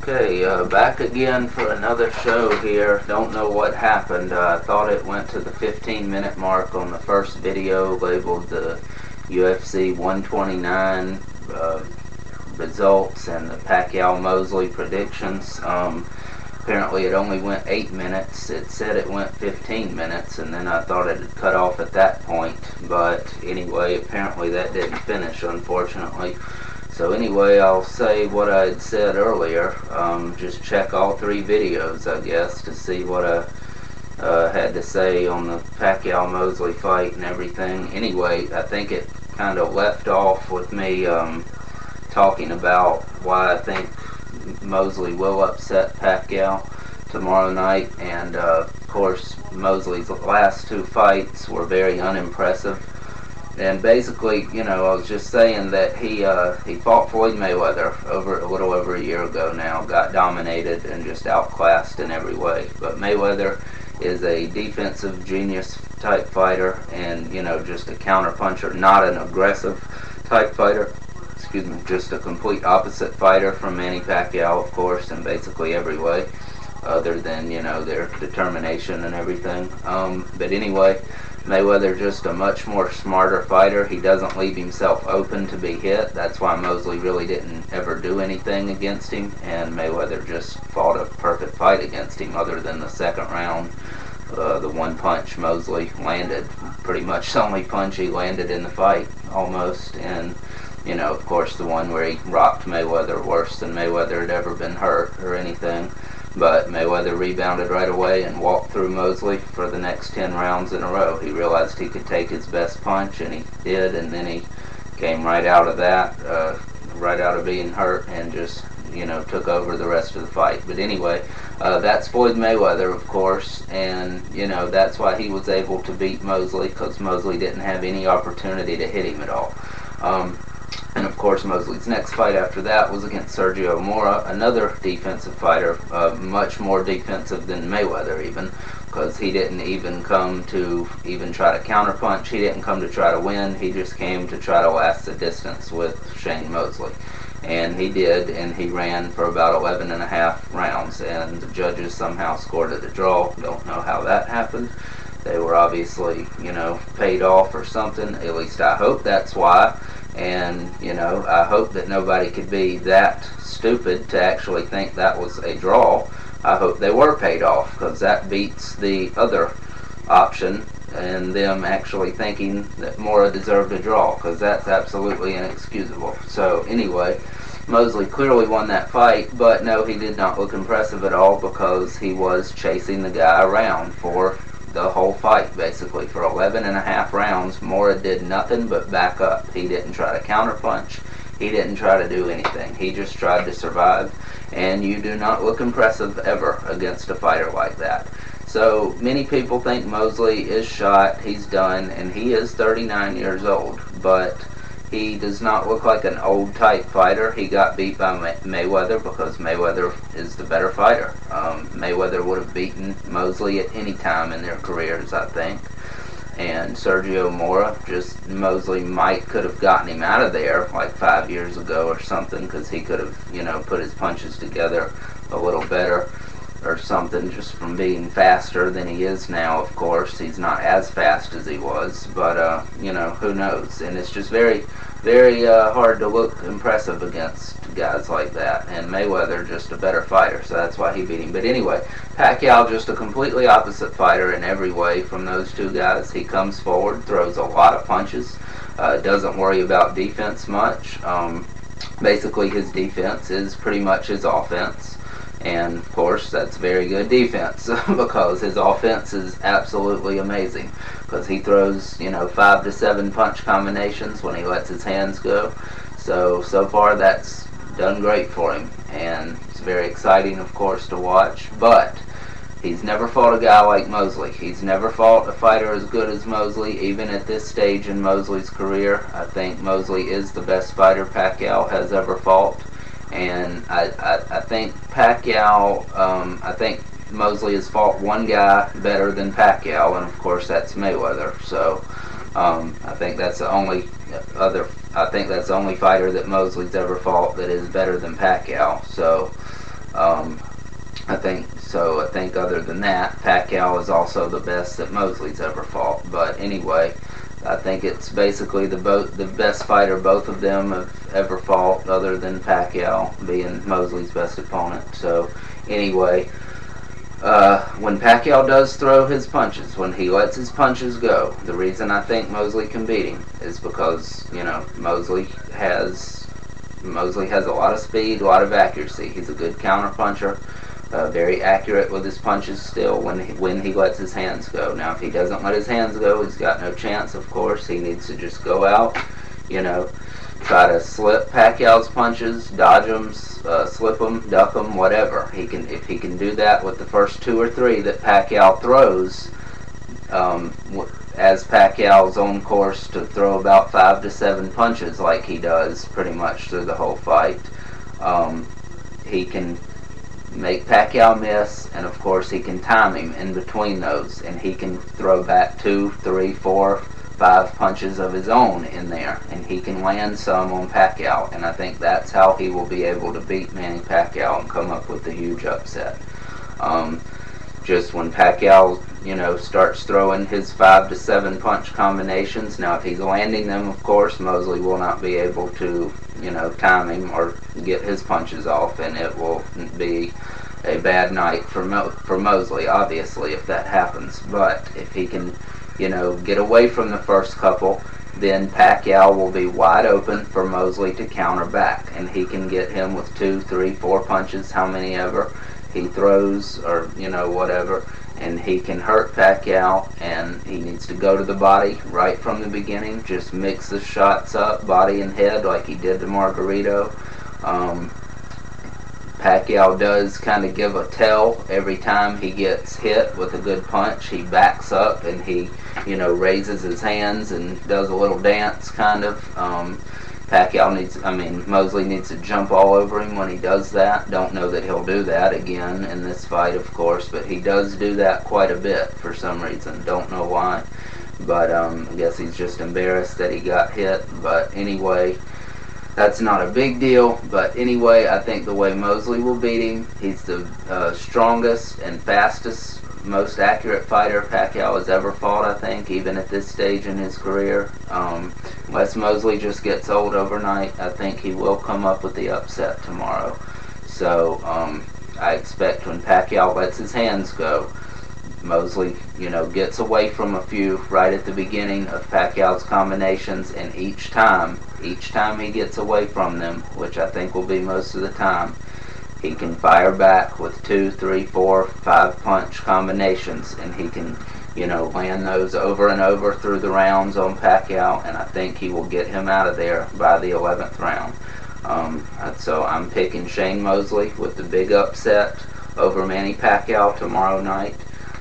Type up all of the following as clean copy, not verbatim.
Okay, back again for another show here. Don't know what happened. I thought it went to the 15-minute mark on the first video labeled the UFC 129 results and the Pacquiao-Mosley predictions. Apparently it only went 8 minutes. It said it went 15 minutes, and then I thought it had cut off at that point. But anyway, apparently that didn't finish, unfortunately. So anyway, I'll say what I had said earlier. Just check all 3 videos, I guess, to see what I had to say on the Pacquiao-Mosley fight and everything. Anyway, I think it kind of left off with me talking about why I think Mosley will upset Pacquiao tomorrow night. And of course, Mosley's last 2 fights were very unimpressive. And basically, you know, I was just saying that he fought Floyd Mayweather a little over a year ago now, got dominated and just outclassed in every way. But Mayweather is a defensive genius type fighter, and you know, just a counter puncher, not an aggressive type fighter. Excuse me, just a complete opposite fighter from Manny Pacquiao, of course, in basically every way, other than, you know, their determination and everything. But anyway, Mayweather just a much more smarter fighter. He doesn't leave himself open to be hit. That's why Mosley really didn't ever do anything against him, and Mayweather just fought a perfect fight against him, other than the second round. The one punch Mosley landed, pretty much the only punch he landed in the fight, almost. And you know, of course, the one where he rocked Mayweather worse than Mayweather had ever been hurt or anything. But Mayweather rebounded right away and walked through Mosley for the next 10 rounds in a row. He realized he could take his best punch, and he did, and then he came right out of that, right out of being hurt, and just, you know, took over the rest of the fight. But anyway, that's Floyd Mayweather, of course, and, you know, that's why he was able to beat Mosley, because Mosley didn't have any opportunity to hit him at all. And of course, Mosley's next fight after that was against Sergio Mora, another defensive fighter, much more defensive than Mayweather even, because he didn't even come to even try to counterpunch. He didn't come to try to win. He just came to try to last the distance with Shane Mosley. And he did, and he ran for about 11 and a half rounds, and the judges somehow scored it a draw. Don't know how that happened. They were obviously, you know, paid off or something. At least I hope that's why. And, you know, I hope that nobody could be that stupid to actually think that was a draw. I hope they were paid off, because that beats the other option, and them actually thinking that Mora deserved a draw, because that's absolutely inexcusable. So anyway, Mosley clearly won that fight, but no, he did not look impressive at all, because he was chasing the guy around for the whole fight, basically. For 11 and a half rounds, Mora did nothing but back up. He didn't try to counterpunch. He didn't try to do anything. He just tried to survive, and you do not look impressive ever against a fighter like that. So many people think Mosley is shot, he's done, and he is 39 years old, but he does not look like an old type fighter. He got beat by Mayweather because Mayweather is the better fighter. Mayweather would have beaten Mosley at any time in their careers, I think. And Sergio Mora, just Mosley could have gotten him out of there like 5 years ago or something, because he could have, you know, put his punches together a little better or something, just from being faster than he is now. Of course, he's not as fast as he was, but you know, who knows. And it's just very, very hard to look impressive against guys like that, and Mayweather just a better fighter, so that's why he beat him. But anyway, Pacquiao just a completely opposite fighter in every way from those 2 guys. He comes forward, throws a lot of punches, doesn't worry about defense much. Basically, his defense is pretty much his offense. And of course, that's very good defense, because his offense is absolutely amazing, because he throws, you know, 5 to 7 punch combinations when he lets his hands go. So far that's done great for him, and it's very exciting, of course, to watch. But he's never fought a guy like Mosley. He's never fought a fighter as good as Mosley, even at this stage in Mosley's career. I think Mosley is the best fighter Pacquiao has ever fought. And I think Pacquiao, I think Mosley has fought one guy better than Pacquiao, and of course that's Mayweather. So I think that's the only fighter that Mosley's ever fought that is better than Pacquiao. So I think so. I think other than that, Pacquiao is also the best that Mosley's ever fought. But anyway, I think it's basically the best fighter both of them have ever fought, other than Pacquiao being Mosley's best opponent. So anyway, when Pacquiao does throw his punches, when he lets his punches go, the reason I think Mosley can beat him is because, you know, Mosley has a lot of speed, a lot of accuracy. He's a good counter puncher, very accurate with his punches still when he lets his hands go. Now, if he doesn't let his hands go, he's got no chance, of course. He needs to just go out, you know, try to slip Pacquiao's punches, dodge them, slip them, duck them, whatever. If he can do that with the first 2 or 3 that Pacquiao throws, as Pacquiao's on course to throw about 5 to 7 punches like he does pretty much through the whole fight, he can make Pacquiao miss, and of course he can time him in between those, and he can throw back 2, 3, 4, 5 punches of his own in there, and he can land some on Pacquiao, and I think that's how he will be able to beat Manny Pacquiao and come up with a huge upset. Just when Pacquiao, you know, starts throwing his 5 to 7 punch combinations, now if he's landing them, of course, Mosley will not be able to, you know, time him or get his punches off, and it will be a bad night for Mosley, obviously, if that happens. But if he can, you know, get away from the first couple, then Pacquiao will be wide open for Mosley to counter back, and he can get him with 2, 3, 4 punches, how many ever he throws, or, you know, whatever, and he can hurt Pacquiao. And he needs to go to the body right from the beginning, just mix the shots up, body and head, like he did to Margarito. Pacquiao does kind of give a tell every time he gets hit with a good punch. He backs up and he, you know, raises his hands and does a little dance, kind of. Mosley needs to jump all over him when he does that. Don't know that he'll do that again in this fight, of course, but he does do that quite a bit for some reason. Don't know why, but I guess he's just embarrassed that he got hit. But anyway, that's not a big deal. But anyway, I think the way Mosley will beat him, he's the strongest and fastest, most accurate fighter Pacquiao has ever fought, I think, even at this stage in his career. Unless Mosley just gets old overnight, I think he will come up with the upset tomorrow. So I expect when Pacquiao lets his hands go, Mosley, you know, gets away from a few right at the beginning of Pacquiao's combinations, and each time he gets away from them, which I think will be most of the time, he can fire back with 2, 3, 4, 5 punch combinations, and he can, you know, land those over and over through the rounds on Pacquiao, and I think he will get him out of there by the 11th round. So I'm picking Shane Mosley with the big upset over Manny Pacquiao tomorrow night.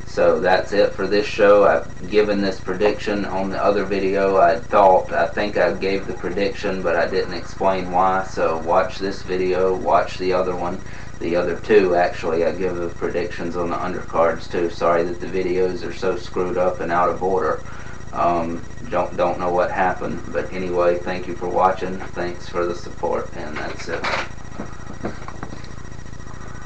So that's it for this show. I've given this prediction on the other video. I think I gave the prediction, but I didn't explain why. So watch this video, watch the other one. The other 2, actually, I give the predictions on the undercards too. Sorry that the videos are so screwed up and out of order. Don't know what happened. But anyway, thank you for watching. Thanks for the support, and that's it.